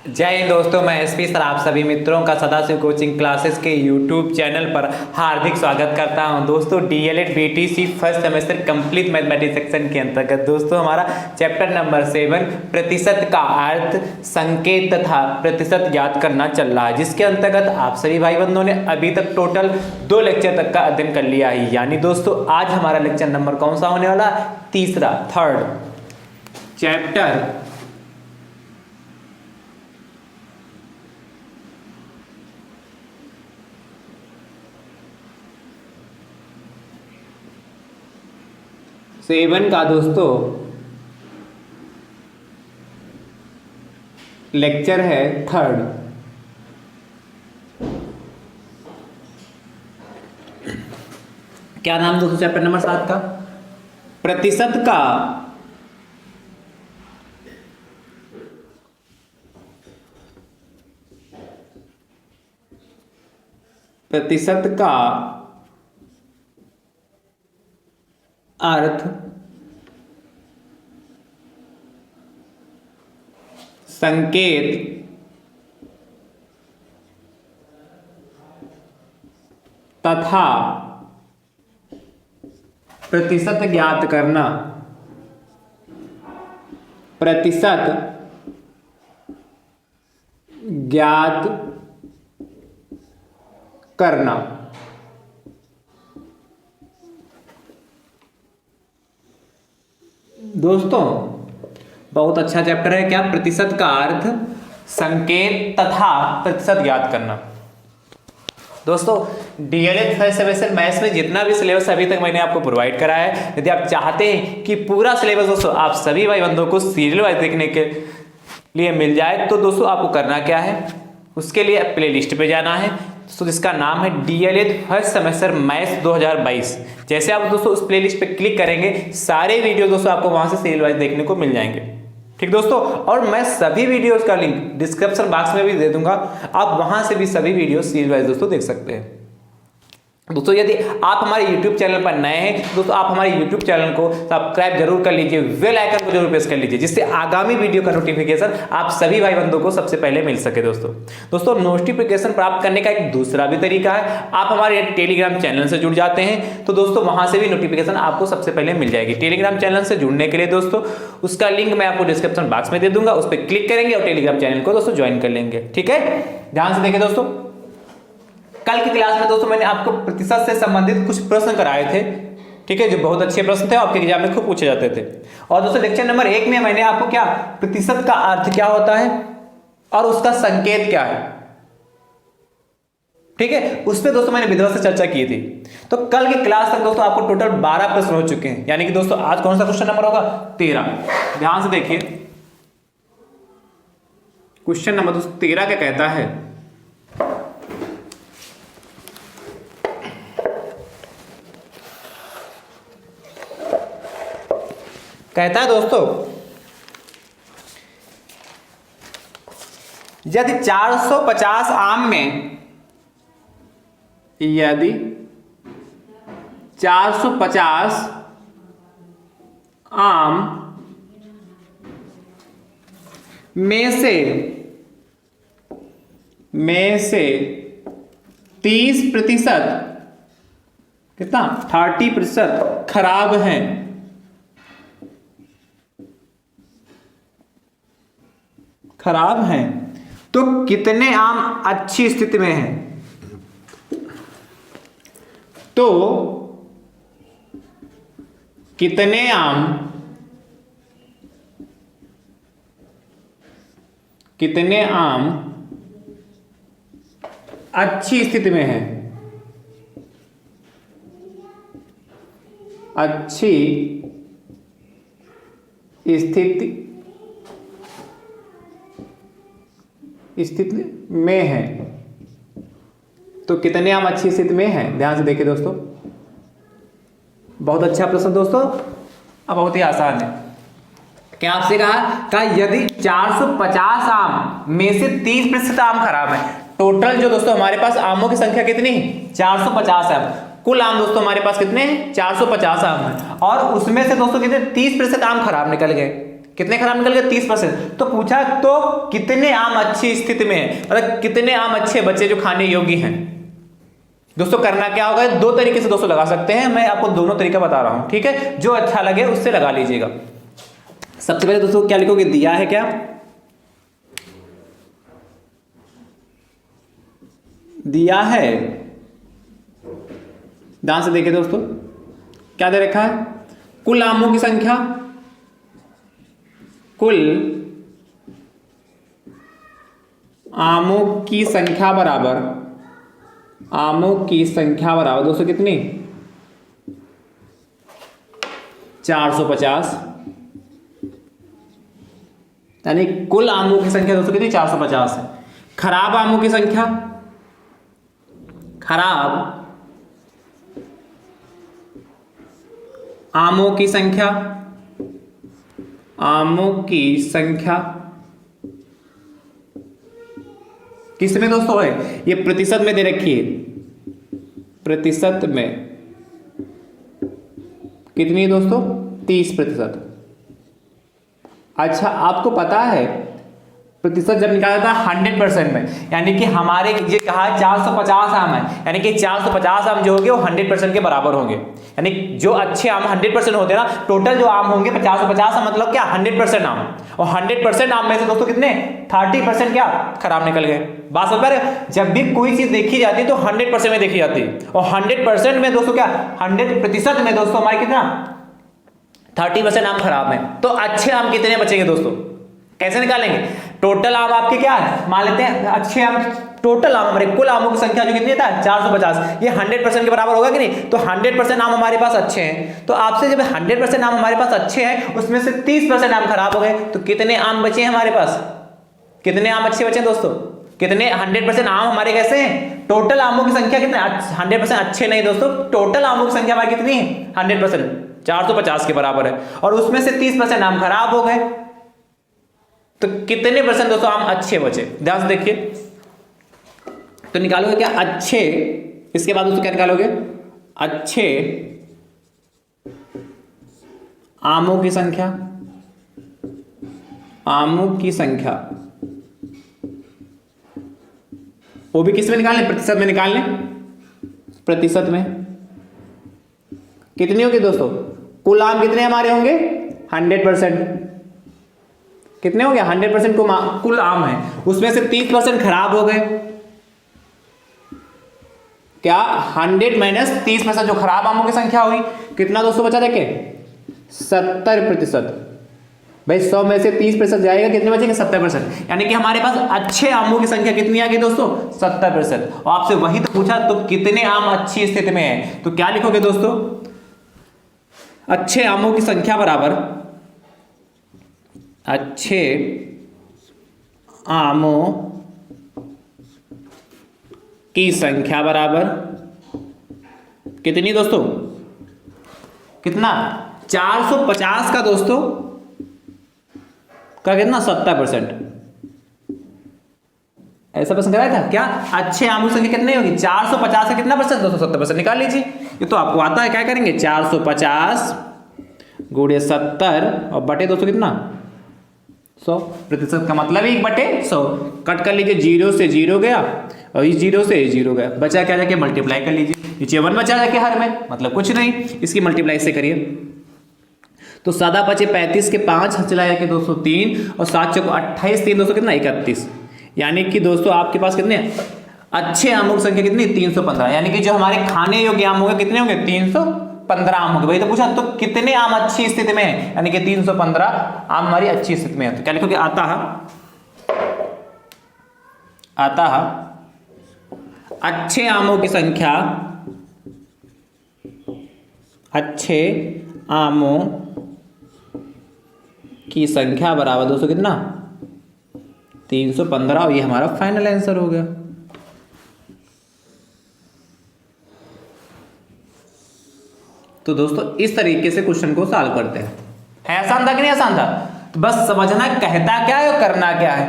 जय हिंद दोस्तों, मैं एसपी सर आप सभी मित्रों का सदाशिव कोचिंग क्लासेस के यूट्यूब चैनल पर हार्दिक स्वागत करता हूं। दोस्तों DElEd BTC first semester complete mathematics section के अंतर्गत दोस्तों हमारा चैप्टर नंबर 7 प्रतिशत का अर्थ, संकेत तथा प्रतिशत याद करना चल रहा है, जिसके अंतर्गत आप सभी भाई बंधुओं ने अभी तक टोटल 2 लेक्चर तक का अध्ययन कर लिया है। यानी दोस्तों आज हमारा लेक्चर नंबर कौन सा होने वाला? तीसरा, थर्ड चैप्टर सेवन का दोस्तों लेक्चर है थर्ड। क्या नाम दोस्तों चैप्टर नंबर 7 का? प्रतिशत का अर्थ, संकेत तथा प्रतिशत ज्ञात करना। प्रतिशत ज्ञात करना। दोस्तों बहुत अच्छा चैप्टर है। क्या? प्रतिशत का अर्थ, संकेत तथा प्रतिशत ज्ञात करना। दोस्तों डीएलएड फर्स्ट सेमेस्टर मैथ्स में जितना भी सिलेबस अभी तक मैंने आपको प्रोवाइड कराया है, यदि आप चाहते हैं कि पूरा सिलेबस दोस्तों आप सभी भाई बंधुओं को सीरियल वाइज देखने के लिए मिल जाए, तो दोस्तों आपको करना क्या है? उसके लिए प्ले लिस्ट पे जाना है, तो जिसका नाम है डीएलएड फर्स्ट सेमेस्टर मैथ्स 2022। जैसे आप दोस्तों उस प्लेलिस्ट पे क्लिक करेंगे, सारे वीडियो दोस्तों आपको वहां से सीरियल वाइज देखने को मिल जाएंगे। ठीक दोस्तों, और मैं सभी वीडियोस का लिंक डिस्क्रिप्शन बॉक्स में भी दे दूंगा, आप वहां से भी सभी वीडियो सीरियल वाइज दोस्तों देख सकते हैं। दोस्तों यदि आप हमारे YouTube चैनल पर नए हैं दोस्तों, आप हमारे YouTube चैनल को सब्सक्राइब जरूर कर लीजिए, बेल आइकन को जरूर प्रेस कर लीजिए, जिससे आगामी वीडियो का नोटिफिकेशन आप सभी भाई बंधुओं को सबसे पहले मिल सके। दोस्तों नोटिफिकेशन प्राप्त करने का एक दूसरा भी तरीका है, आप हमारे टेलीग्राम चैनल से जुड़ जाते हैं तो दोस्तों वहां से भी नोटिफिकेशन आपको सबसे पहले मिल जाएगी। टेलीग्राम चैनल से जुड़ने के लिए दोस्तों उसका लिंक मैं आपको डिस्क्रिप्शन बॉक्स में दे दूंगा, उस पर क्लिक करेंगे और टेलीग्राम चैनल को दोस्तों ज्वाइन कर लेंगे। ठीक है, ध्यान से देखिए दोस्तों, कल की क्लास में दोस्तों मैंने आपको प्रतिशत से संबंधित कुछ प्रश्न कराए थे, ठीक है, जो बहुत अच्छे प्रश्न थे, आपके एग्जाम में खूब पूछे जाते थे। और दोस्तों लेक्चर नंबर 1 में मैंने आपको क्या, प्रतिशत का अर्थ क्या होता है और उसका संकेत क्या है, ठीक है, उस पर दोस्तों मैंने विधिवत से चर्चा की थी। तो कल की क्लास तक दोस्तों आपको टोटल 12 प्रश्न हो चुके हैं, यानी कि दोस्तों आज कौन सा क्वेश्चन नंबर होगा? 13। ध्यान से देखिए, क्वेश्चन नंबर दोस्तों 13 क्या कहता है? कहता है दोस्तों, यदि 450 आम में, यदि 450 आम में से 30% कितना? 30% खराब हैं, तो कितने आम अच्छी स्थिति में हैं? तो कितने आम अच्छी स्थिति में हैं? अच्छी स्थिति में है, तो कितने आम अच्छी स्थिति में हैं? ध्यान से देखिए दोस्तों, बहुत अच्छा प्रश्न दोस्तों, अब बहुत ही आसान है। क्या आपसे कहा यदि 450 आम में से 30% आम खराब है, टोटल जो दोस्तों हमारे पास आमों की संख्या कितनी? 450 है। कुल आम दोस्तों हमारे पास कितने हैं, 450 आम है, और उसमें से दोस्तों कितने 30% आम खराब निकल गए। कितने खराब निकल गए, 30%। तो पूछा तो कितने आम अच्छी स्थिति में है, मतलब कितने आम अच्छे बचे जो खाने योग्य हैं। दोस्तों करना क्या होगा, दो तरीके से दोस्तों लगा सकते हैं, मैं आपको दोनों तरीका बता रहा हूं, ठीक है, जो अच्छा लगे उससे लगा लीजिएगा। सबसे पहले दोस्तों क्या लिखोगे, दिया है क्या, दिया है, ध्यान से देखिए दोस्तों क्या दे रखा है, कुल आमों की संख्या, कुल आमों की संख्या बराबर, आमों की संख्या बराबर दोस्तों कितनी, 450, यानी कुल आमों की संख्या दोस्तों कितनी 450 है। खराब आमों की संख्या, खराब आमों की संख्या, आमों की संख्या किस में दोस्तों है, ये प्रतिशत में दे रखी है, प्रतिशत में कितनी दोस्तों, 30%। अच्छा आपको पता है प्रतिशत जब निकाला था 100% में, यानी कि हमारे ये कहा 450 आम है, यानी कि 450 आम जो होंगे वो 100% के बराबर होंगे, यानी जो अच्छे आम 100% होते हैं ना, टोटल जो आम होंगे 450 मतलब क्या 100% आम, और 100% आम में से दोस्तों कितने 30% क्या खराब निकल गए। बात समझ पा रहे हो, जब भी कोई चीज देखी जाती है तो 100% में देखी जाती है, और 100% में दोस्तों क्या 100% में दोस्तों हमारे कितना 30% आम खराब है। तो अच्छे आम कितने बचेंगे दोस्तों, कैसे निकालेंगे, टोटल आम आपके क्या है, मान लेते हैं अच्छे आम, टोटल आम हमारे कुल आमों की संख्या जो कितनी था 450, ये 100% के बराबर होगा कि नहीं, तो 100% आम हमारे पास अच्छे हैं, तो आपसे जब 100% आम हमारे पास अच्छे हैं उसमें से 30% आम खराब हो गए, तो कितने आम बचे हैं हमारे पास, कितने आम अच्छे बचे हैं दोस्तों, कितने 100% आम हमारे कैसे हैं, टोटल आमों की संख्या कितने 100% अच्छे नहीं दोस्तों, टोटल आमों की संख्या हमारी कितनी है 100% 450 के बराबर है, और उसमें से 30% आम खराब हो गए, तो कितने परसेंट दोस्तों आम अच्छे बचे, ध्यान से देखिए। तो निकालोगे क्या अच्छे, इसके बाद दोस्तों क्या निकालोगे, अच्छे आमों की संख्या, आमों की संख्या वो भी किस में निकालने, प्रतिशत में निकालने, प्रतिशत में कितनी होगी दोस्तों, कुल आम कितने हमारे होंगे 100%, कितने हो गया 100% कुल आम है, उसमें से 30% खराब हो गए, क्या 100 माइनस 30% जो खराब आमों की संख्या हुई, कितना दोस्तों बचा देखे 70%, भाई 100 में से 30% जाएगा, कितने बचेंगे 70%, यानी कि हमारे पास अच्छे आमों की संख्या कितनी आ गई दोस्तों 70%। और आपसे वही तो पूछा, तो कितने आम अच्छी स्थिति में है, तो क्या लिखोगे दोस्तों, अच्छे आमों की संख्या बराबर, अच्छे आमों की संख्या बराबर कितनी दोस्तों, कितना 450 का दोस्तों का कितना 70%, ऐसा प्रश्न कराया था क्या, अच्छे आमों की संख्या कितनी होगी 450 का कितना परसेंट दोस्तों 70% निकाल लीजिए, ये तो आपको आता है, क्या करेंगे 450 गुणे 70 और बटे दोस्तों कितना 100%, का मतलब 1/100, कट कर लीजिए, 0 से 0 गया और इस 0 से 0 गया, बचा क्या, जाके मल्टीप्लाई कर लीजिए, नीचे 1 बचा जाके हर में, मतलब कुछ नहीं, इसकी मल्टीप्लाई से करिए, तो 7 बचे 35 के 5 चला जाके दोस्तों 3 और 7 चौको 28, 3 दोस्तों कितना 31, यानी कि दोस्तों आपके पास कितने अच्छे आमों की संख्या कितनी 315, यानी कि जो हमारे खाने योग्य आम होंगे कितने होंगे 315 आम होंगे। भाई तो पूछा तो कितने आम अच्छी स्थिति में है, यानी कि 315 आम हमारी अच्छी स्थिति में है, तो क्या लिखोगे, आता है अच्छे आमों की संख्या, अच्छे आमों की संख्या बराबर दोस्तों कितना 315, और ये हमारा फाइनल आंसर हो गया। तो दोस्तों इस तरीके से क्वेश्चन को सॉल्व करते हैं, आसान था कि नहीं आसान था, तो बस समझना कहता क्या है और करना क्या है।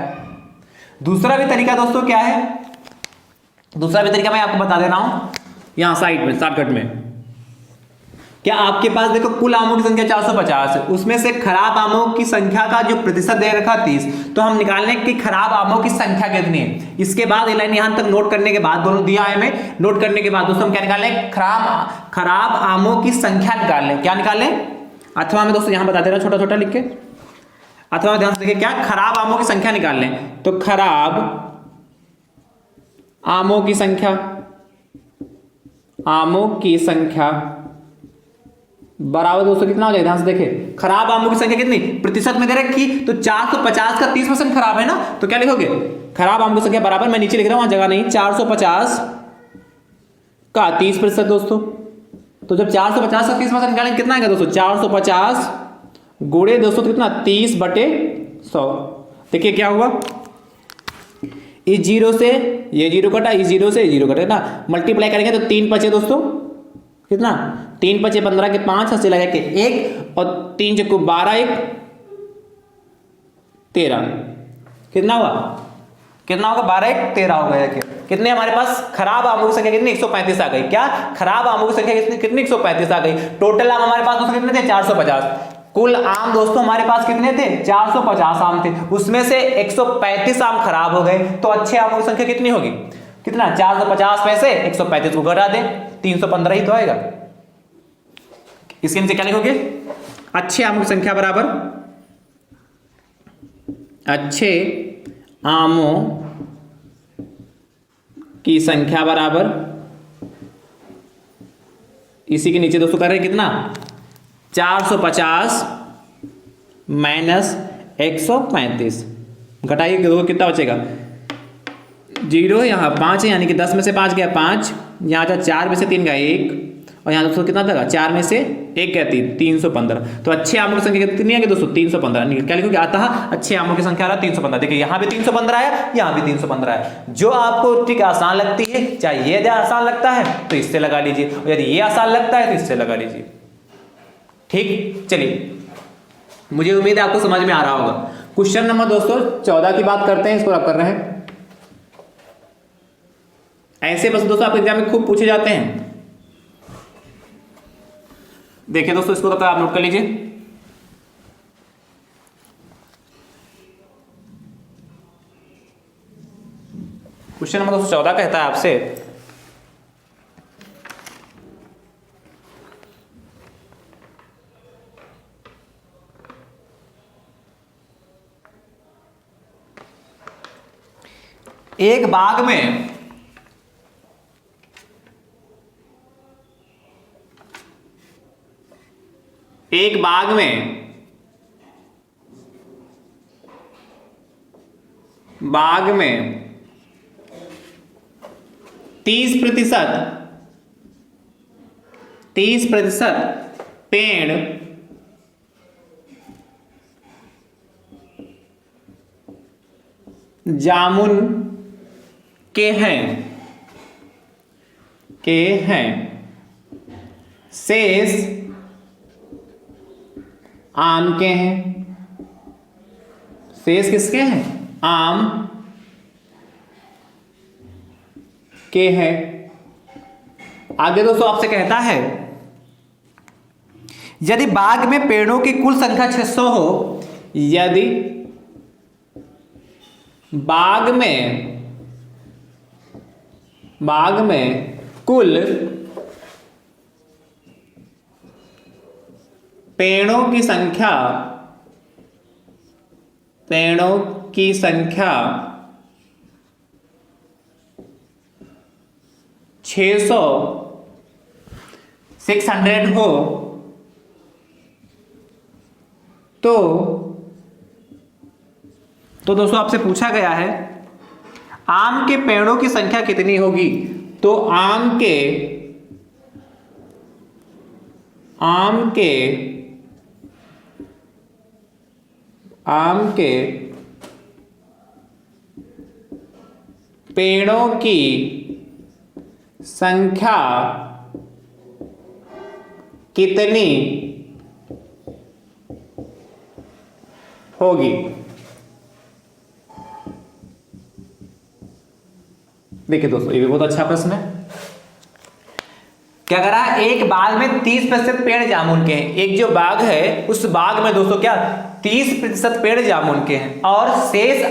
दूसरा भी तरीका दोस्तों क्या है, दूसरा भी तरीका मैं आपको बता दे रहा हूं, यहाँ साइड में शॉर्टकट में। क्या आपके पास देखो कुल आमों की संख्या 450 है, उसमें से खराब आमों की संख्या का जो प्रतिशत दे रखा 30, तो हम निकालने की खराब आमों की संख्या कितनी है। इसके बाद ये लाइन यहां तक नोट करने के बाद, दोनों दिया है हमें, नोट करने के बाद दोस्तों हम क्या निकाल लें, खराब आमों की संख्या निकाल लें। क्या निकाल लें, अथवा में दोस्तों यहां बता दे रहा छोटा छोटा लिख के, अथवा ध्यान से देखिए, क्या खराब आमों की संख्या निकाल लें। तो खराब आमों की संख्या, आमों की संख्या बराबर दोस्तों कितना हो जाएगा, ध्यान से देखिए, खराब आमों की संख्या कितनी प्रतिशत में दे रखी, तो 450 का 30% खराब है ना, तो क्या लिखोगे, खराब आमों की संख्या बराबर, मैं नीचे लिख रहा हूं वहां जगह नहीं, 450 का 30% दोस्तों। तो जब 450 का 30% निकालेंगे कितना आएगा दोस्तों, 450 गुणे दोस्तों कितना 30/100। देखिए क्या हुआ, इस जीरो से ये जीरो कटा, इस जीरो से ये जीरो कटा ना, मल्टीप्लाई करेंगे तो 3 बचे दोस्तों, कितना 3 बचे 15 के 5, हंसी लगा के 1 और 3 चक्कू 12, 1 13, कितना हुआ, कितना होगा 12 1 13 हो गया। कितने हमारे पास खराब आमों की संख्या कितनी 135 आ गई। क्या खराब आमों की संख्या कितनी 135 आ गई। टोटल आम हमारे पास दोस्तों कितने थे 450, कुल आम दोस्तों हमारे पास कितने थे 450 आम थे, उसमें से 135 आम खराब हो गए, तो अच्छे आमों की संख्या कितनी होगी, कितना 450 में से 135 को घटा दें, 315 ही तो आएगा। इसके नीचे क्या लिखोगे, अच्छे आमों की संख्या बराबर अच्छे आमों की संख्या बराबर, इसी के नीचे दोस्तों कर रहे हैं कितना 450 माइनस 135, घटाइए देखो कितना बचेगा, 0 यहाँ 5 है, यानी कि 10 में से 5 गया 5, यहाँ था 4 में से 3 गया 1, और यहाँ दोस्तों कितना था 4 में से 1 गया 3, 315। तो अच्छे आमों की संख्या कितनी है दोस्तों 315, क्या लिखोगे, अतः अच्छे आमों की संख्या 315। देखिए यहाँ भी 315 है, यहाँ भी 315 है, जो आपको ठीक आसान लगती है, चाहे ये आसान लगता है तो इससे लगा लीजिए, और यदि ये आसान लगता है तो इससे लगा लीजिए। ठीक, चलिए मुझे उम्मीद है आपको समझ में आ रहा होगा। क्वेश्चन नंबर दोस्तों 14 की बात करते हैं, इसको आप कर रहे हैं। ऐसे बस दोस्तों आपके एग्जाम में खूब पूछे जाते हैं। देखिए दोस्तों इसको तो आप नोट कर लीजिए। क्वेश्चन नंबर दोस्तों 14 कहता है आपसे, एक बाग में बाग में 30% पेड़ जामुन के हैं, शेष आम के हैं। शेष किसके हैं, आम के हैं। आगे दोस्तों आपसे कहता है, यदि बाग में पेड़ों की कुल संख्या 600 हो, यदि बाग में कुल पेड़ों की संख्या 600 हो, तो दोस्तों आपसे पूछा गया है आम के पेड़ों की संख्या कितनी होगी। तो आम के पेड़ों की संख्या कितनी होगी। देखिए दोस्तों ये भी बहुत अच्छा प्रश्न है। क्या करा है, एक बाग में 30% पेड़ जामुन के हैं। एक जो बाग है उस बाग में दोस्तों क्या 30% पेड़ जामुन के हैं और शेष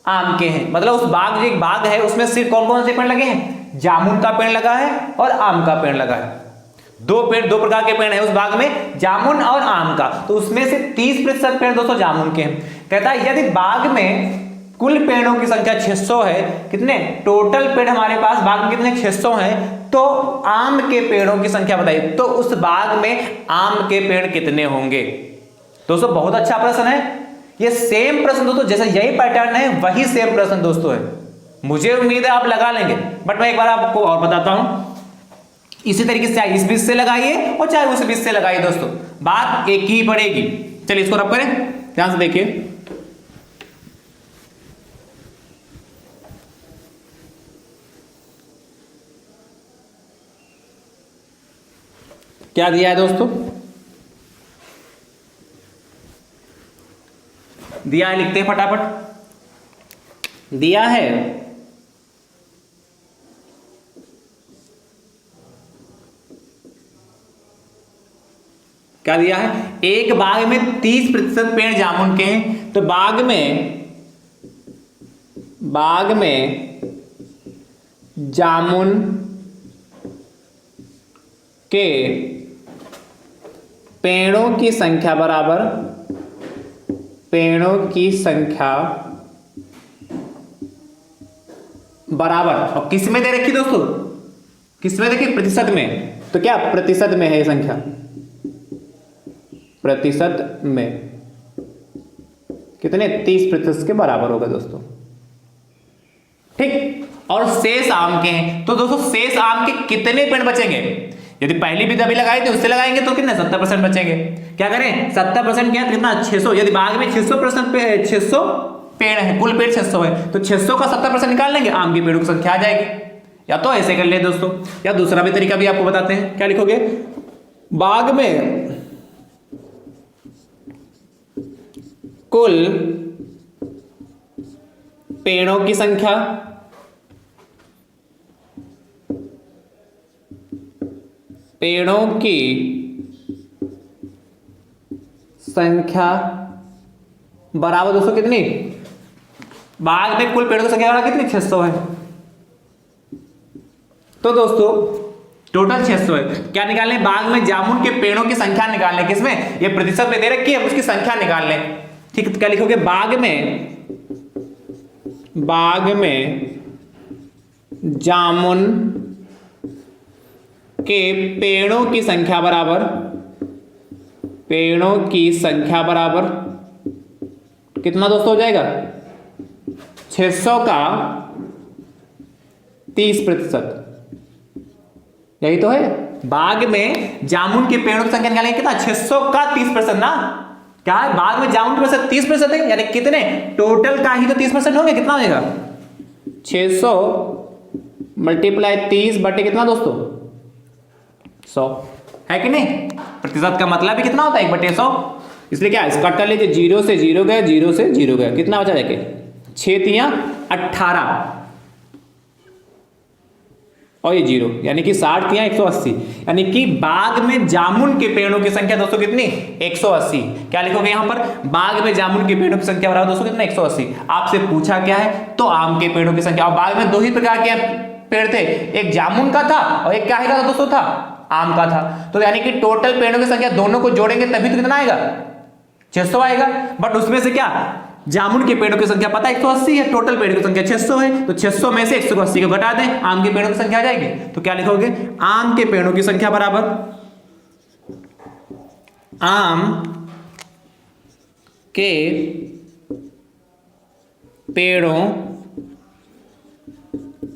आम के हैं। मतलब उस बाग, जो एक बाग है उसमें सिर्फ कौन कौन से पेड़ लगे हैं, जामुन का पेड़ लगा है और आम का पेड़ लगा है। दो प्रकार के पेड़ है उस बाग में, जामुन और आम का। तो उसमें से 30% पेड़ दोस्तों जामुन के हैं। कहता है यदि बाग में कुल पेड़ों की संख्या 600 है, कितने टोटल पेड़ हमारे पास बाग में कितने 600 हैं, तो आम के पेड़ों की संख्या बताइए। तो उस बाग में आम के पेड़ कितने होंगे। दोस्तों बहुत अच्छा प्रश्न है ये। सेम प्रश्न दोस्तों, जैसे यही पैटर्न है वही सेम प्रश्न दोस्तों है। मुझे उम्मीद है आप लगा लेंगे, बट मैं एक बार आपको और बताता हूं। इसी तरीके से चाहे इस बीच से लगाइए और चाहे उस बीच से लगाइए दोस्तों, बात एक ही पड़ेगी। चलिए इसको रब करें, ध्यान से देखिए। क्या दिया है दोस्तों, दिया है, लिखते हैं फटाफट। दिया है क्या दिया है, एक बाग में 30% पेड़ जामुन के हैं। तो बाग में जामुन के पेड़ों की संख्या बराबर, और किस में दे रखी दोस्तों, किस में देखिए प्रतिशत में। तो क्या प्रतिशत में है संख्या, प्रतिशत में कितने 30% के बराबर होगा दोस्तों, ठीक। और शेष आम के हैं। तो दोस्तों शेष आम के कितने पेड़ बचेंगे, यदि पहली विधि अभी लगाई थी उससे लगाएंगे तो कितने 70% बचेंगे। क्या करें 70% क्या कितना 600। यदि बाग में 600 पेड़ है, कुल पेड़ 600 है, तो 600 का 70% निकाल लेंगे, आम के पेड़ों की संख्या आ जाएगी। या तो ऐसे कर ले दोस्तों, या दूसरा भी तरीका भी आपको बताते हैं। क्या लिखोगे, बाग में कुल पेड़ों की संख्या बराबर दोस्तों कितनी, बाग में कुल पेड़ों की संख्या कितनी 600 है। तो दोस्तों टोटल 600 है। क्या निकालने, बाग में जामुन के पेड़ों की संख्या निकालने, किसमें, ये प्रतिशत में दे रखी है, उसकी संख्या निकाल लें। ठीक, क्या लिखोगे, बाग में जामुन के पेड़ों की संख्या बराबर कितना दोस्तों हो जाएगा, 600 का 30%। यही तो है, बाग में जामुन के पेड़ों की संख्या निकालेंगे कितना, 600 का 30% ना। क्या है, बाग में जामुन के पेड़ 30% है, यानी कितने टोटल का ही तो 30% होंगे। कितना हो जाएगा 600 मल्टीप्लाई 30 बटे कितना दोस्तों 100, है कि नहीं। प्रतिशत का मतलब ही कितना होता है 1/100। इसलिए क्या है, कट कर लीजिए, 0 से 0 गया, 0 से 0 गया, कितना बचा जाके 6 तियां 18 और ये 0, यानी कि 60 तियां 180। यानी कि बाग में जामुन के पेड़ों की संख्या दोस्तों कितनी 180। क्या लिखोगे यहां पर, बाग में जामुन के पेड़ों की संख्या बराबर दोस्तों कितना 180। आपसे पूछा क्या है, तो आम के पेड़ों की संख्या। और बाग में 2 ही प्रकार के पेड़ थे, एक जामुन का था और एक क्या है दोस्तों था, आम का था। तो यानी कि टोटल पेड़ों की संख्या दोनों को जोड़ेंगे तभी तो कितना आएगा 600 आएगा। बट उसमें से क्या, जामुन के पेड़ों की संख्या पता है 180 है, टोटल पेड़ों की संख्या 600 है, तो 600 में से 180 को घटा दें, आम के पेड़ों की संख्या आ जाएगी। तो क्या लिखोगे, आम के पेड़ों की संख्या बराबर आम के पेड़ों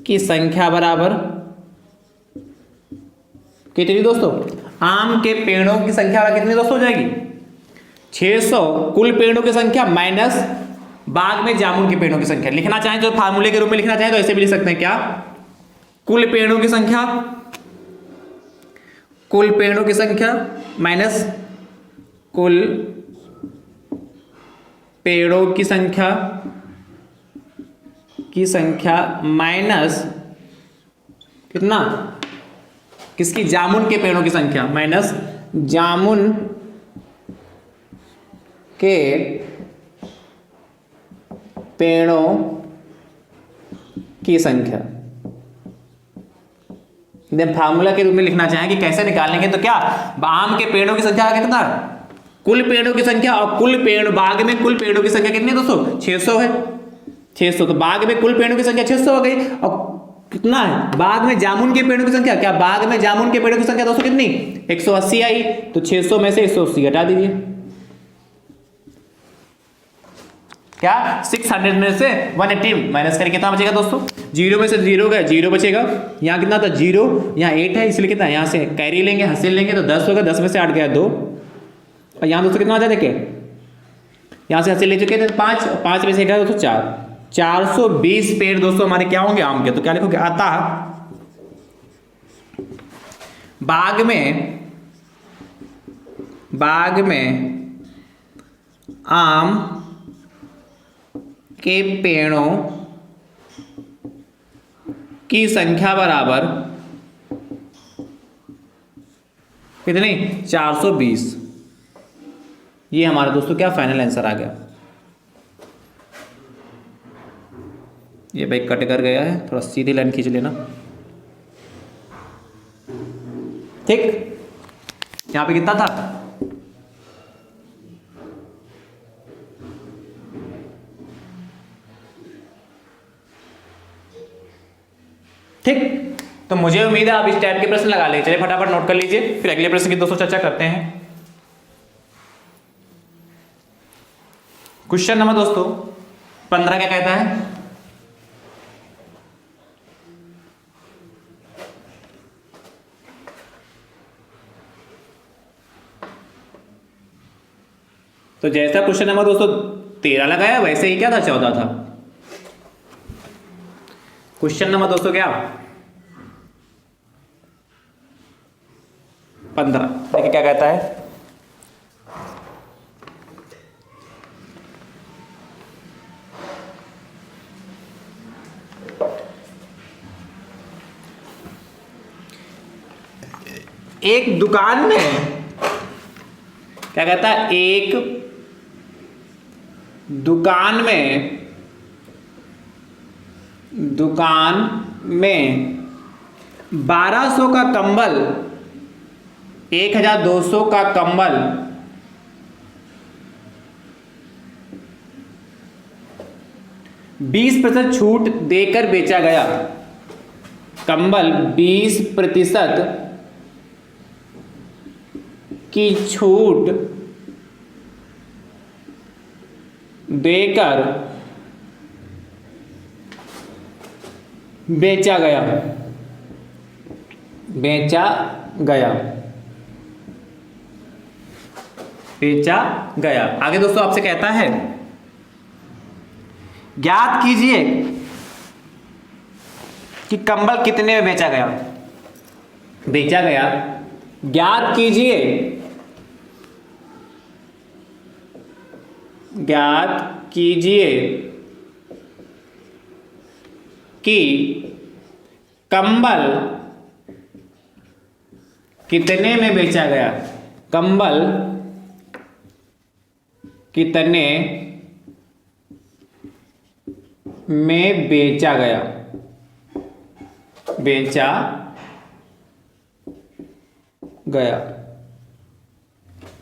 की संख्या बराबर कितनी दोस्तों, आम के पेड़ों की संख्या कितनी दोस्तों हो जाएगी 600 कुल पेड़ों की संख्या माइनस बाग में जामुन के पेड़ों की संख्या। लिखना चाहें तो फार्मूले के रूप में लिखना चाहें तो ऐसे भी लिख सकते हैं, क्या, कुल पेड़ों की संख्या माइनस कुल पेड़ों की संख्या माइनस कितना किसकी? जामुन के पेड़ों की संख्या माइनस जामुन के पेड़ों की संख्या। फार्मूला के रूप में लिखना चाहें कि कैसे निकालेंगे, तो क्या आम के पेड़ों की संख्या कितना? कुल पेड़ों की संख्या, और कुल पेड़ बाग में कुल पेड़ों की संख्या कितनी है दोस्तों? 600 है। 600, तो बाग में कुल पेड़ों की संख्या 600 हो गई। और कितना है बाग में जामुन के पेड़ों की संख्या? क्या बाग में जामुन के पेड़ों की संख्या दोस्तों कितनी? 180 आई। तो 600 में से 180 घटा दीजिए। क्या 600 में से 180 माइनस करके कितना बचेगा दोस्तों? 0 में से 0 गया, 0 बचेगा। यहाँ कितना था? 0। यहाँ 8 है, इसलिए कितना? यहाँ से कैरी लेंगे, हासिल लेंगे, तो 10 होगा। 10 में से 8 गया 2। और यहाँ दोस्तों कितना आ जाए? देखिए यहाँ से हासिल ले चुके थे 5, 5 में से गया दोस्तों 4। 420 पेड़ दोस्तों हमारे क्या होंगे? आम के। तो क्या लिखोगे? अतः बाग में आम के पेड़ों की संख्या बराबर कितनी? 420। ये हमारा दोस्तों क्या फाइनल आंसर आ गया। ये भाई कट कर गया है, थोड़ा सीधी लाइन खींच लेना। ठीक, यहां पे कितना था? ठीक, तो मुझे उम्मीद है आप इस टाइप के प्रश्न लगा लेंगे। चलिए फटाफट नोट कर लीजिए, फिर अगले प्रश्न की दोस्तों चर्चा करते हैं। क्वेश्चन नंबर दोस्तों 15 क्या कहता है? तो जैसा क्वेश्चन नंबर दोस्तों 13 लगाया वैसे ही क्या था? 14 था। क्वेश्चन नंबर दोस्तों क्या? 15। देखिए क्या कहता है। एक दुकान में क्या कहता है? एक दुकान में 1200 का कंबल, 1200 का कंबल 20% छूट देकर बेचा गया। कंबल 20% की छूट देकर बेचा गया। आगे दोस्तों आपसे कहता है ज्ञात कीजिए कि कंबल कितने में बेचा गया। ज्ञात कीजिए कि कंबल कितने में बेचा गया। कंबल कितने में बेचा गया।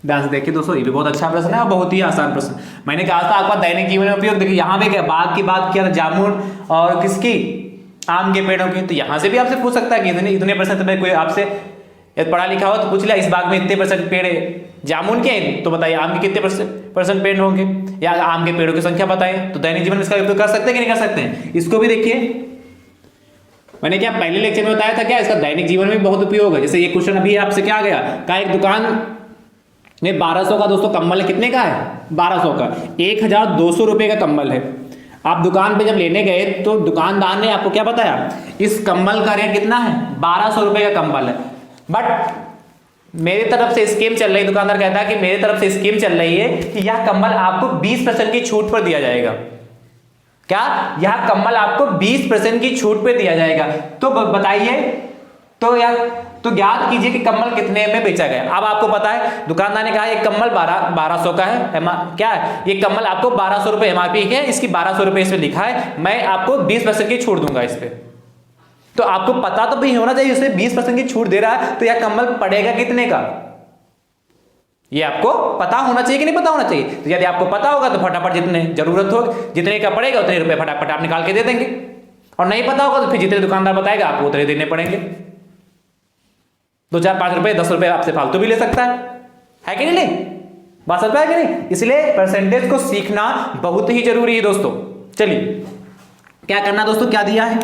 ध्यान से देखिए दोस्तों, ये भी बहुत अच्छा प्रश्न है और बहुत ही आसान प्रश्न। मैंने कहा था आपका दैनिक जीवन में उपयोग। देखिए यहाँ पे क्या बाग की बात किया था, जामुन और किसकी? आम के पेड़ों की। तो यहाँ से भी आपसे पूछ सकता है कि इतने परसेंट में कोई आपसे पढ़ा लिखा हो तो पूछ लिया इस बाग में इतने परसेंट पेड़ जामुन के हैं, तो बताइए आम के कितने परसेंट पेड़ होंगे, या आम के पेड़ों की संख्या बताइए। तो दैनिक जीवन में इसका उपयोग कर सकते हैं कि नहीं कर सकते हैं? इसको भी देखिए, मैंने क्या पहले लेक्चर में बताया था, क्या इसका दैनिक जीवन में बहुत उपयोग है। जैसे ये क्वेश्चन अभी आपसे क्या आ गया, का एक दुकान में 1200 का दोस्तों कंबल है। कितने का है? 1200 का। 1200 रुपए का कंबल है। आप दुकान पे जब लेने गए तो दुकानदार ने आपको क्या बताया? इस कंबल का रेट कितना है? 1200 रुपए का कंबल है। बट मेरी तरफ से स्कीम चल रही है, दुकानदार कहता है कि मेरी तरफ से स्कीम चल रही है कि यह कंबल आपको 20% की छूट पर दिया जाएगा। क्या? यह कंबल आपको 20% की छूट पे दिया जाएगा। तो बताइए तो ज्ञात कीजिए कि कंबल कितने में बेचा गया। अब आपको पता है दुकानदार ने कहा ये कंबल 1200 का है, क्या है ये कंबल आपको 1200 रुपए एमआरपी है, इसकी 1200 रुपए इसमें लिखा है, मैं आपको 20% की छूट दूंगा इस पे। तो आपको पता तो भी होना चाहिए उसमें 20% की छूट दे रहा है, तो यह कंबल पड़ेगा कितने का, ये आपको पता होना चाहिए कि नहीं पता होना चाहिए। तो यदि आपको पता होगा तो फटाफट जितने जरूरत हो जितने का पड़ेगा उतने रुपए फटाफट आप निकाल के दे देंगे, और नहीं पता होगा तो फिर जितने दुकानदार बताएगा आपको उतने देने पड़ेंगे। 2 4 5 रुपए 10 रुपए आपसे फालतू भी ले सकता है कि नहीं, बात समझ पाया कि नहीं। इसलिए परसेंटेज को सीखना बहुत ही जरूरी है दोस्तों। चलिए क्या करना दोस्तों, क्या दिया है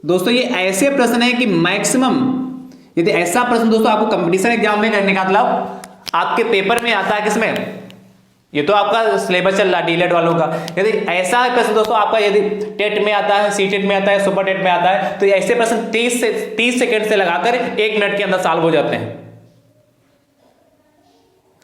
दोस्तों, ये ऐसे प्रश्न है कि मैक्सिमम यदि ऐसा प्रश्न दोस्तों आपको कंपटीशन एग्जाम में करने का मतलब आपके पेपर में आता है, किसमें, ये तो आपका सिलेबस चल रहा है डीलेट वालों का, यदि ऐसा प्रश्न दोस्तों आपका यदि टेट में आता है, सीटेट में आता है, सुपर टेट में आता है, तो ऐसे प्रश्न 30 सेकंड से लगाकर 1 मिनट के अंदर सॉल्व हो जाते हैं,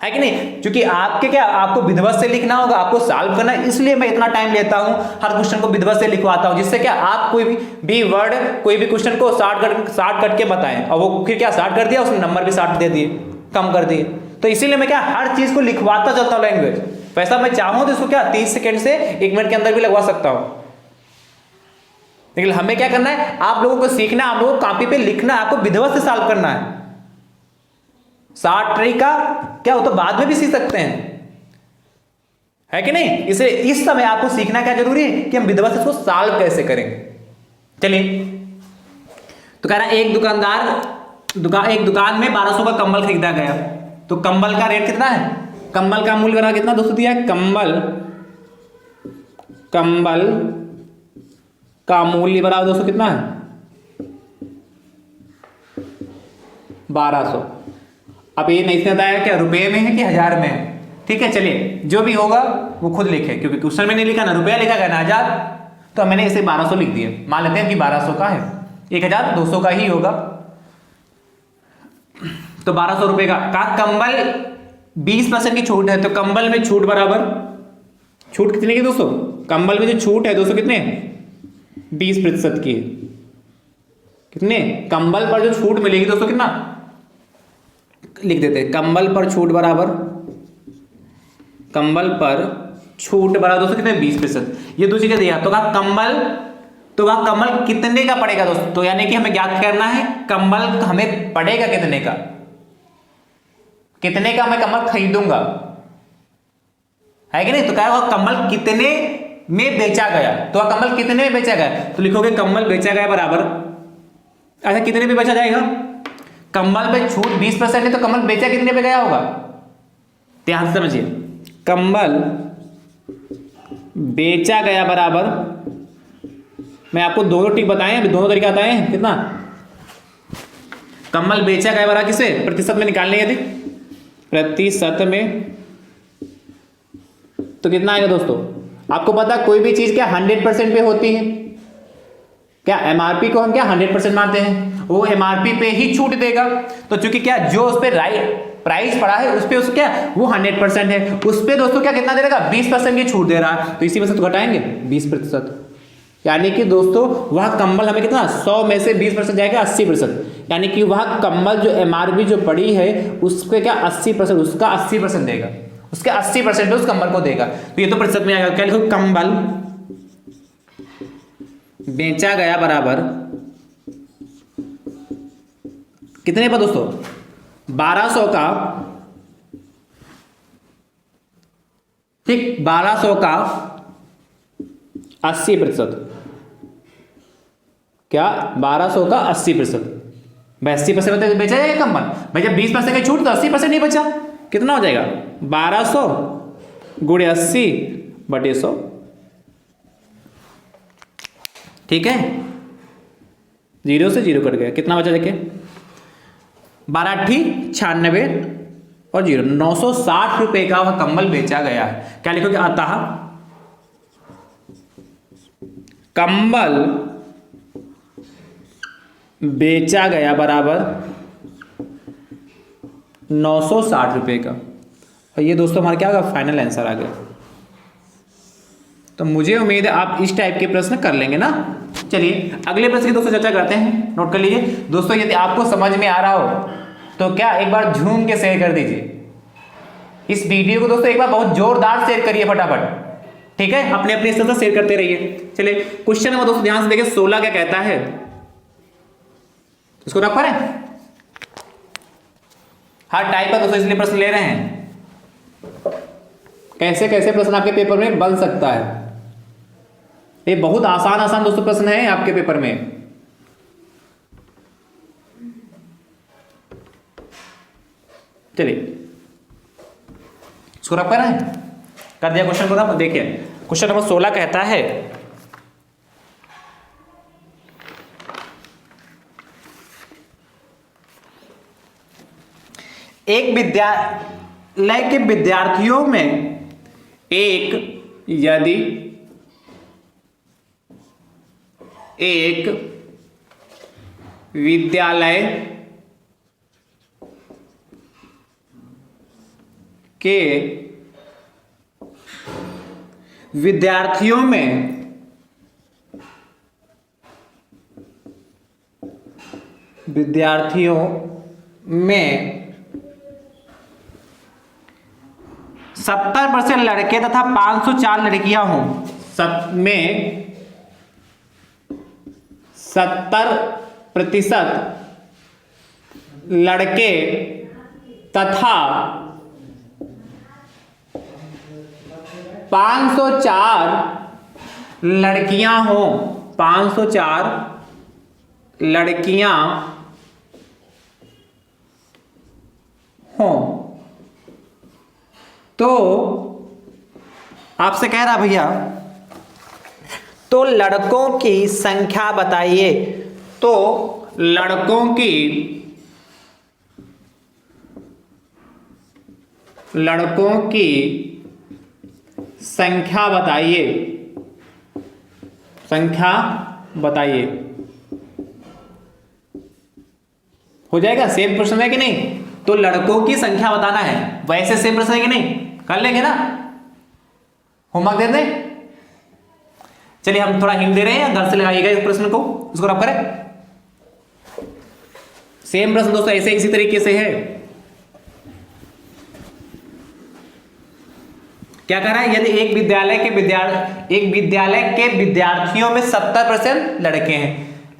है कि नहीं। क्योंकि आपके क्या आपको विधिवत से लिखना होगा, आपको सॉल्व करना है, इसलिए मैं इतना टाइम लेता हूं, हर क्वेश्चन को विधिवत से लिखवाता हूं, जिससे क्या आप कोई भी वर्ड कोई भी क्वेश्चन को शॉर्ट कट के बताएं, और वो फिर क्या शॉर्ट कर दिया उसने नंबर भी शॉर्ट दे दिए, कम कर दिए। तो इसीलिए मैं क्या हर चीज को लिखवाता चलता हूं लैंग्वेज। वैसा मैं चाहूं तो इसको क्या 30 सेकंड से 1 मिनट के अंदर भी लगवा सकता हूं, लेकिन हमें क्या करना है, आप लोगों को सीखना, आप लोगों को कॉपी पे लिखना, आपको विधिवत से सॉल्व करना है। शॉर्ट ट्रिक का क्या हो तो बाद में भी सीख सकते हैं, है कि नहीं। इसलिए इस समय आपको सीखना क्या जरूरी है कि हम विधिवत से इसको सॉल्व कैसे करेंगे। चलिए तो कह रहा है एक दुकान में 1200 का कंबल खरीदा गया, तो कंबल का रेट कितना है, कंबल का मूल्य बराबर कितना दोस्तों दिया है, कंबल का मूल्य बराबर दोस्तों कितना है 1200। अब ये नहीं बताया क्या रुपए में है कि हजार में है, ठीक है। चलिए जो भी होगा वो खुद लिखे, क्योंकि क्वेश्चन में नहीं लिखा ना रुपया लिखा गया ना हजार, तो मैंने इसे 1200 लिख दिया। मान लेते हैं कि 1200 का है, 1200 का ही होगा, तो 1200 रुपए का कंबल 20% की छूट है, तो कंबल में छूट बराबर छूट कितने की दोस्तों, कंबल में जो छूट है दोस्तों कितने 20% की, कितने कंबल पर जो छूट मिलेगी दोस्तों कितना लिख देते हैं, कंबल पर छूट बराबर दोस्तों कितने 20%। ये दूसरी चीज दिया तो कहा कंबल, तो वह कंबल कितने का पड़ेगा दोस्तों, तो यानी कि हमें ज्ञात करना है कंबल हमें पड़ेगा कितने का, मैं कंबल खरीदूंगा, है कि नहीं। तो क्या वह कंबल कितने में बेचा गया, तो वह कंबल कितने में बेचा गया, तो लिखोगे कंबल बेचा गया बराबर, अच्छा कितने में बेचा जाएगा, कंबल पे छूट 20% है, तो कंबल बेचा कितने पे गया होगा, ध्यान से समझिए, कंबल बेचा गया बराबर, मैं आपको दोनों टिक बताए हैं, दोनों तरीका बताए हैं, कितना कंबल बेचा गया बराबर किसे प्रतिशत में निकालने, यदि प्रतिशत में तो कितना आएगा दोस्तों, आपको पता कोई भी चीज क्या 100% पे होती है, क्या एमआरपी को हम क्या 100% मानते हैं, वो एमआरपी पे ही छूट देगा, तो चूंकि क्या जो उस पे प्राइस पड़ा है उस पे उस क्या वो 100% है, उस पे दोस्तों क्या कितना दे देगा 20% की छूट दे रहा है, तो इसी में से तो घटाएंगे 20%, यानी कि दोस्तों वह कंबल हमें कितना 100 में से 20% जाएगा 80%, यानी कि वह कंबल जो एमआरपी जो पड़ी है उस पे क्या 80% उसका 80% देगा, उसके 80% उस कंबल को देगा, तो ये तो प्रतिशत में आएगा। क्या लिखो कंबल बेचा गया बराबर कितने पर दोस्तों 1200 का, ठीक 1200 का 80%, क्या 1200 का 80%, 80% बेचा जाएगा कंबल भाई, जब 20% की छूट तो 80% नहीं बचा, कितना हो जाएगा 1200 गुणे 80 बटे 100, ठीक है, 0 से 0 कट गया, कितना बचा देखिए 12 96 और 0 960 रुपए का वह कंबल बेचा गया है। क्या लिखोगे अतः कंबल बेचा गया बराबर 960 रुपए का, और ये दोस्तों हमारा क्या होगा फाइनल आंसर आ गया। तो मुझे उम्मीद है आप इस टाइप के प्रश्न कर लेंगे ना। चलिए अगले प्रश्न की दोस्तों चर्चा करते हैं, नोट कर लीजिए दोस्तों। यदि आपको समझ में आ रहा हो तो क्या एक बार झूम के शेयर कर दीजिए इस वीडियो को दोस्तों, एक बार बहुत जोरदार शेयर करिए फटाफट, ठीक है। अपने अपने स्तर से शेयर करते रहिए। चलिए क्वेश्चन नंबर दोस्तों ध्यान से देखिए, 16 क्या कहता है, इसको रख पा रहे हैं। हर टाइप का दोस्तों इसलिए प्रश्न ले रहे हैं, कैसे कैसे प्रश्न आपके पेपर में बन सकता है। ये बहुत आसान आसान दोस्तों प्रश्न है आपके पेपर में। चलिए इसको रख पा रहे हैं, कर दिया क्वेश्चन को ना। देखिए क्वेश्चन नंबर 16 कहता है, एक विद्यालय के विद्यार्थियों में यदि एक विद्यालय के विद्यार्थियों में 70% लड़के तथा 504 लड़कियां हों, में 70% लड़के तथा 504 लड़कियां हों, 504 लड़कियां हों, तो आपसे कह रहा भैया तो लड़कों की संख्या बताइए। तो लड़कों की संख्या बताइए, हो जाएगा। सेम प्रश्न है कि नहीं, तो लड़कों की संख्या बताना है, वैसे सेम प्रश्न है कि नहीं, कर लेंगे ना, होमवर्क दे दें। चलिए हम थोड़ा हिंट दे रहे हैं, घर से लगाइएगा इस प्रश्न को, इसको रब करें। सेम प्रश्न दोस्तों ऐसे इसी तरीके से है। क्या कह रहा है, यदि एक विद्यालय के विद्यार्थियों में 70% लड़के हैं,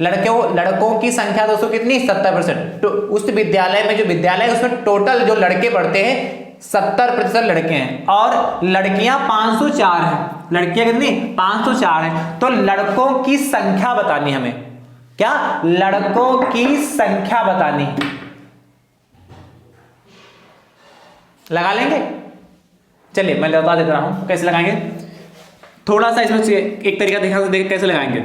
लड़कों की संख्या दोस्तों कितनी, 70%। तो उस विद्यालय में जो विद्यालय है उसमें टोटल जो लड़के पढ़ते हैं 70% लड़के हैं और लड़कियां 504 हैं। लड़कियां कितनी, 504 हैं। तो लड़कों की संख्या बतानी हमें, क्या, लड़कों की संख्या बतानी। लगा लेंगे, चलिए मैं बता देता रहा हूं कैसे लगाएंगे। थोड़ा सा इसमें एक तरीका दिखा देख कैसे लगाएंगे।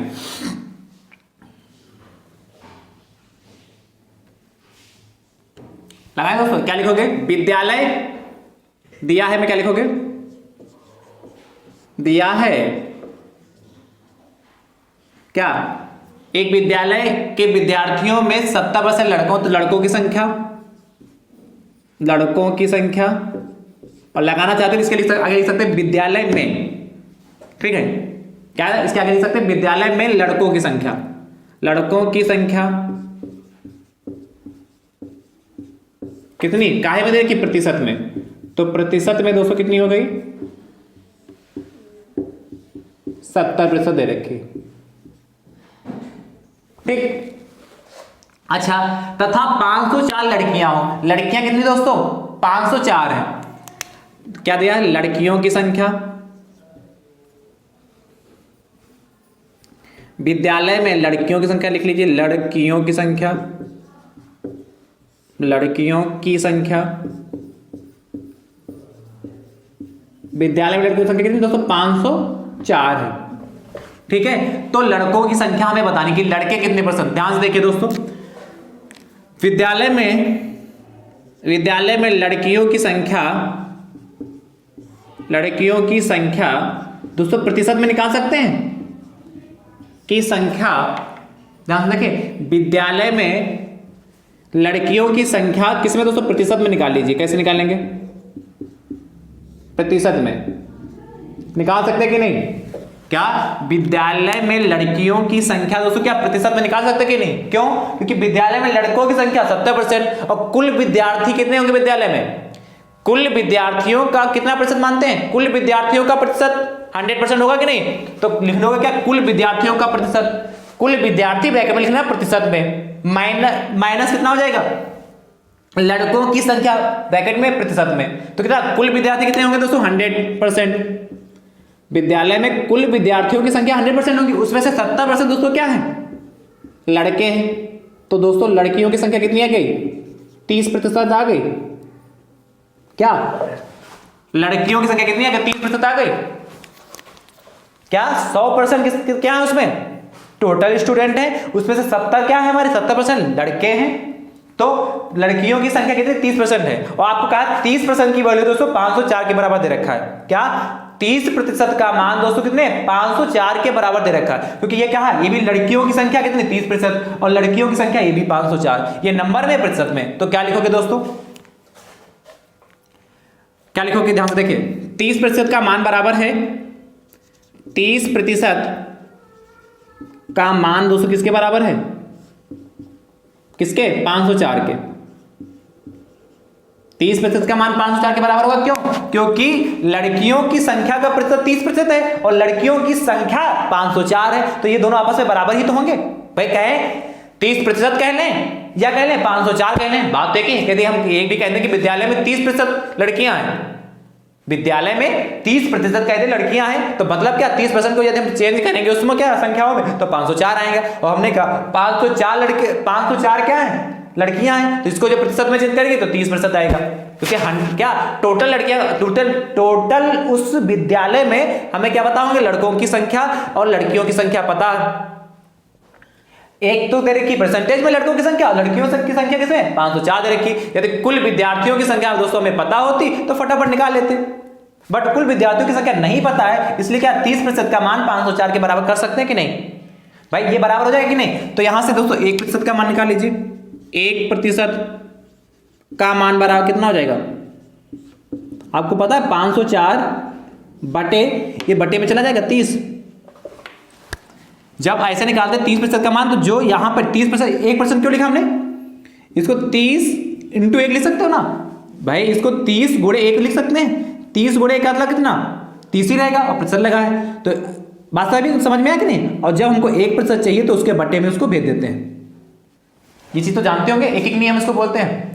लगाएं दोस्तों, क्या लिखोगे, विद्यालय दिया है, मैं क्या लिखोगे, दिया है क्या, एक विद्यालय के विद्यार्थियों में 70% लड़कों, तो लड़कों की संख्या, और लगाना चाहते हैं इसके लिए आगे लिख सकते हैं विद्यालय में, ठीक है, क्या है इसके आगे लिख सकते हैं विद्यालय में लड़कों की संख्या कितनी, काहे में देखिए प्रतिशत में, तो प्रतिशत में दोस्तों कितनी हो गई, 70% दे रखी, ठीक। अच्छा, तथा 504 लड़कियां हो, लड़कियां कितनी दोस्तों, 504 है। क्या दिया है, लड़कियों की संख्या, विद्यालय में लड़कियों की संख्या लिख लीजिए, लड़कियों की संख्या, विद्यालय में लड़कियों की संख्या कितनी दोस्तों, 504 है, ठीक है। तो लड़कों की संख्या हमें बतानी कि लड़के कितने %। ध्यान से देखिए दोस्तों, विद्यालय में लड़कियों की संख्या दोस्तों प्रतिशत में निकाल सकते हैं की संख्या। ध्यान से देखिए, विद्यालय में लड़कियों की संख्या किसमें दोस्तों, प्रतिशत में निकाल लीजिए। कैसे निकालेंगे, प्रतिशत में निकाल सकते हैं कि नहीं, क्या विद्यालय में लड़कियों की संख्या दोस्तों क्या प्रतिशत में निकाल सकते कि नहीं? क्यों? क्योंकि विद्यालय में लड़कों की संख्या 70% और कुल विद्यार्थी कितने होंगे विद्यालय में? कुल विद्यार्थियों का कितना प्रतिशत मानते हैं? कुल विद्यार्थियों का प्रतिशत 100% होगा कि नहीं? तो लिखना होगा क्या? कुल विद्यार्थियों का प्रतिशत। कुल विद्यार्थी ब्रैकेट में लिखना प्रतिशत में, माइनस कितना हो जाएगा? लड़कों की संख्या ब्रैकेट में प्रतिशत में। तो कितना? कुल विद्यार्थी कितने होंगे दोस्तों? 100%। विद्यालय में कुल विद्यार्थियों की संख्या 100% होगी, उसमें से 70% दोस्तों क्या है? लड़के हैं। तो दोस्तों लड़कियों की संख्या कितनी आ गई? 30% आ गई। क्या लड़कियों की संख्या कितनी आ गई? 30% आ गई। क्या 100% क्या है उसमें? टोटल स्टूडेंट है, उसमें से 70 क्या है हमारे? 70% लड़के हैं। तो लड़कियों की संख्या कितनी? 30% है। और आपको कहा 30% की वैल्यू दोस्तों 504 के बराबर दे रखा है। क्या 30% का मान दोस्तों कितने? 504 के बराबर दे रखा है। क्योंकि ये क्या है? ये भी लड़कियों की संख्या कितनी? 30% और लड़कियों की संख्या ये भी 504। ये नंबर में प्रतिशत में। तो क्या लिखोगे दोस्तों? क्या लिखोगे? ध्यान से देखिए, 30% का मान बराबर है 30% का मान दोस्तों किसके बराबर है? किसके? 504 के। 30% का मान 504 के बराबर होगा। क्यों? क्योंकि लड़कियों की संख्या का प्रतिशत 30% है और लड़कियों की संख्या 504 है। तो ये दोनों आपस में बराबर ही तो होंगे। भाई कहें 30% कह लें या कह लें 504 कह लें, बात एक ही। यदि हम एक भी कहते हैं कि विद्यालय में 30% लड़कियां हैं, विद्यालय में 30% कहते लड़कियां हैं, तो मतलब क्या 30% को यदि हम चेंज करेंगे उसमें क्या संख्याओं में, तो 504 आएंगे। और हमने कहा 504 लड़के, 504 क्या है? लड़कियां हैं। तो इसको जब प्रतिशत में चेंज करेंगे तो 30% आएगा। क्योंकि क्या टोटल लड़कियां, टोटल उस विद्यालय में हमें क्या पता होंगे? लड़कों की संख्या और लड़कियों की संख्या पता है। एक तो दे रखी परसेंटेज में लड़कों की संख्या, लड़कियों की संख्या किसमें? 504 दे रखी। यदि कुल विद्यार्थियों की संख्या दोस्तों हमें पता होती तो फटाफट निकाल लेते, बट कुल विद्यार्थियों की संख्या नहीं पता है, इसलिए क्या 30% का मान 504 के बराबर कर सकते हैं कि नहीं? भाई ये बराबर हो जाएगा कि नहीं? तो यहां से दोस्तों 1% का मान निकाल लीजिए। 1% का मान बराबर कितना हो जाएगा? आपको पता है 504 बटे, ये बटे में चला जाएगा 30। जब ऐसे निकालते हैं 30% का मान, तो जो यहां पर 30%, 1% क्यों लिखा हमने? इसको 30 × 1 लिख सकते हो ना भाई, इसको 30 × 1 लिख सकते हैं। 30 × 1 का कितना? 30 ही रहेगा और प्रतिशत लगा है। तो बात भी समझ में आया कि नहीं? और जब हमको 1% चाहिए तो उसके बटे में उसको भेज देते हैं। ये चीज तो जानते होंगे, एक एक नियम इसको बोलते हैं।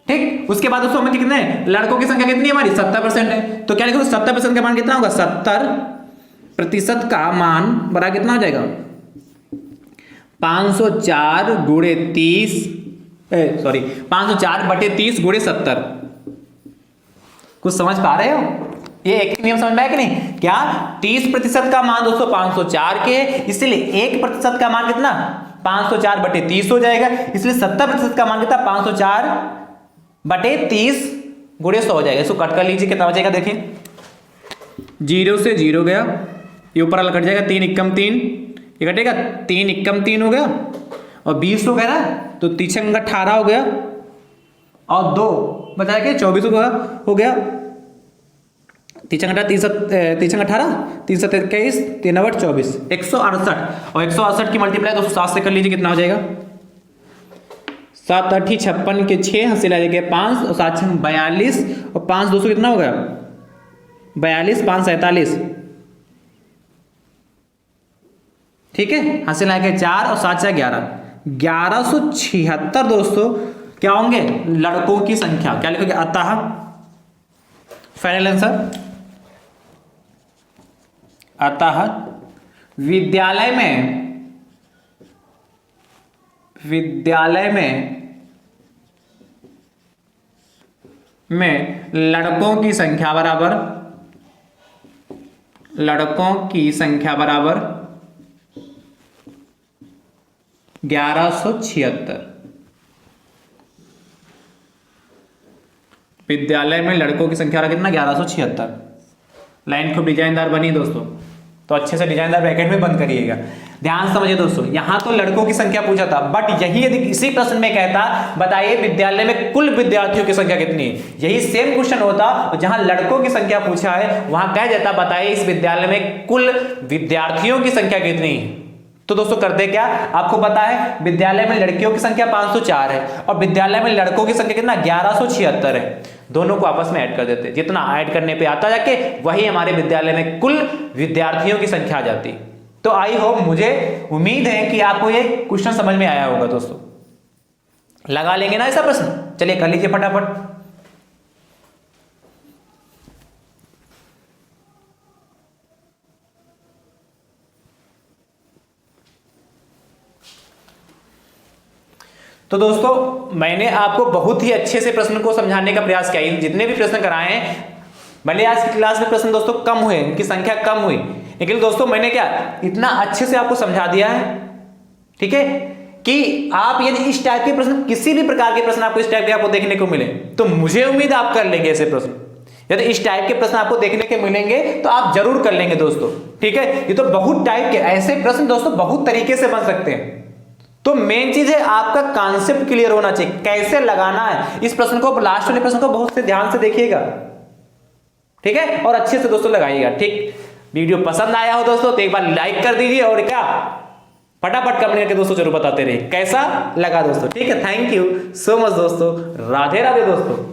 ठीक, उसके बाद दोस्तों हमें कितने लड़कों की संख्या कितनी है हमारी? 70% है। तो क्या लिखो? 70% का मान कितना होगा? 70% का मान बराबर कितना हो जाएगा? 504 × 30, 504 बटे 30 × 70। कुछ समझ पा रहे हो? ये एक नियम समझ में आया कि नहीं? क्या 30% का मान दोस्तों 504 के, इसलिए 1% का मान कितना? 504 बटे 30 हो जाएगा। इसलिए 70% का मान कितना? 504 बटे 30 × 100 हो जाएगा। इसको कट कर लीजिए, कितना बचेगा देखिए। 0 से 0 गया, ये ऊपर वाला कट जाएगा। 3 × 3, ये कटेगा। 3 × 3 हो गया और 20 हो गया ना, तो 3 × 18 हो गया और 2 बचा के 24 हो गया। 3 × 18, 3 × 18, 3 × 7 21, 3 × 8 24, 168। और 168 की मल्टीप्लाई दोस्तों 7 से कर लीजिए, कितना हो जाएगा? 7 8 56 के 6 हंसी ला जाएगा 5 और 7 6 42 और 5 200 कितना हो गया? 42, 5 47। ठीक है, हंसी ला के 4 और 7 4 11, 1176 दोस्तों क्या होंगे? लड़कों की संख्या। क्या लिखोगे? अतः फाइनल आंसर, अतः विद्यालय में लड़कों की संख्या बराबर 1176। विद्यालय में लड़कों की संख्या कितना? 1176। लाइन खूब डिजाइनदार बनी दोस्तों, तो अच्छे से डिजाइनदार ब्रैकेट में बंद करिएगा। ध्यान से समझिए दोस्तों, यहां तो लड़कों की संख्या पूछा था, बट यही यदि इसी प्रश्न में कहता बताइए विद्यालय में कुल विद्यार्थियों की संख्या कितनी है, यही सेम क्वेश्चन होता, जहां लड़कों की संख्या पूछा है वहां कह देता बताइए इस विद्यालय में कुल विद्यार्थियों की संख्या कितनी है। तो दोस्तों करते क्या, आपको पता है विद्यालय में लड़कियों की संख्या 504 है और विद्यालय में लड़कों की संख्या कितना 1176 है। दोनों को आपस में ऐड कर देते, जितना ऐड करने पे आता जाके वही हमारे विद्यालय में कुल विद्यार्थियों की संख्या आ जाती। तो आई होप, मुझे उम्मीद है कि आपको ये क्वेश्चन समझ में आया होगा दोस्तों। लगा लेंगे ना ऐसा प्रश्न, चलिए कर लीजिए फटाफट। तो दोस्तों मैंने आपको बहुत ही अच्छे से प्रश्न को समझाने का प्रयास किया, जितने भी प्रश्न कराए हैं, भले आज की क्लास में प्रश्न दोस्तों कम हुए, उनकी संख्या कम हुई, लेकिन दोस्तों मैंने क्या इतना अच्छे से आपको समझा दिया है, ठीक है, कि आप यदि इस टाइप के प्रश्न, किसी भी प्रकार के प्रश्न आपको इस टाइप के आपको देखने को मिले तो मुझे उम्मीद आप कर लेंगे ऐसे प्रश्न। यदि इस टाइप के प्रश्न आपको देखने के मिलेंगे तो आप जरूर कर लेंगे दोस्तों, ठीक है। ये तो बहुत टाइप के ऐसे प्रश्न दोस्तों बहुत तरीके से बन सकते हैं। तो मेन चीज है आपका कॉन्सेप्ट क्लियर होना चाहिए, कैसे लगाना है इस प्रश्न को। लास्ट वाले प्रश्न को बहुत से ध्यान से देखिएगा, ठीक है, और अच्छे से दोस्तों लगाइएगा, ठीक। वीडियो पसंद आया हो दोस्तों तो एक बार लाइक कर दीजिए और क्या फटाफट कमेंट करके दोस्तों जरूर बताते रहिए कैसा लगा दोस्तों, ठीक है। थैंक यू सो मच दोस्तों, राधे राधे दोस्तों।